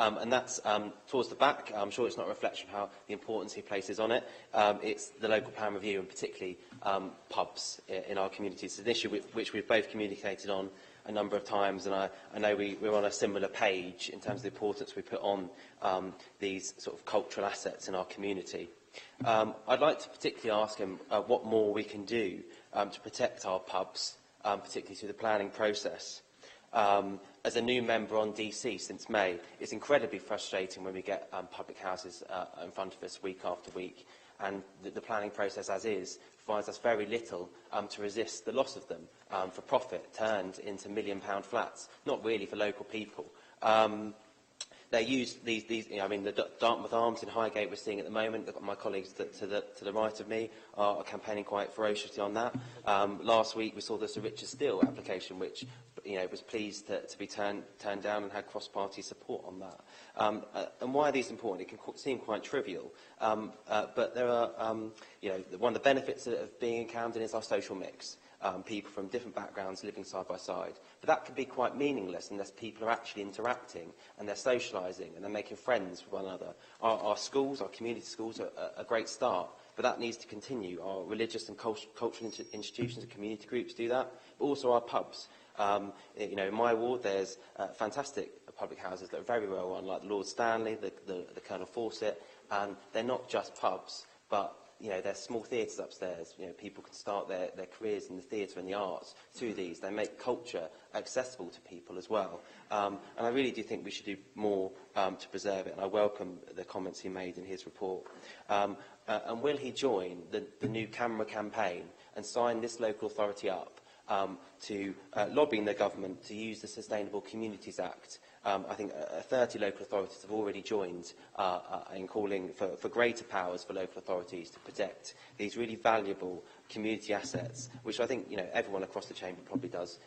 and that's towards the back. I'm sure it's not a reflection of how the importance he places on it. It's the local plan review, and particularly pubs in our communities. It's an issue which we've both communicated on a number of times, and I know we're on a similar page in terms of the importance we put on these sort of cultural assets in our community. I'd like to particularly ask him what more we can do to protect our pubs, particularly through the planning process. As a new member on DC since May, it's incredibly frustrating when we get public houses in front of us week after week, and the planning process as is provides us very little to resist the loss of them for profit turned into £1 million flats, not really for local people. They use I mean, the Dartmouth Arms in Highgate we're seeing at the moment. My colleagues to the right of me are campaigning quite ferociously on that. Last week we saw the Sir Richard Steele application, which was pleased to be turned down and had cross-party support on that. And why are these important? It can seem quite trivial, but there are, one of the benefits of being in Camden is our social mix. People from different backgrounds living side by side. But that can be quite meaningless unless people are actually interacting and they're socialising and they're making friends with one another. Our schools, our community schools are a great start, but that needs to continue. Our religious and cultural institutions and community groups do that, but also our pubs. In my ward there's fantastic public houses that are very well run, like the Lord Stanley, the Colonel Fawcett, and they're not just pubs, but there's small theatres upstairs. People can start their careers in the theatre and the arts through these. They make culture accessible to people as well. And I really do think we should do more to preserve it, and I welcome the comments he made in his report. And will he join the new camera campaign and sign this local authority up to lobbying the government to use the Sustainable Communities Act? I think 30 local authorities have already joined in calling for greater powers for local authorities to protect these really valuable community assets, which I think everyone across the chamber probably does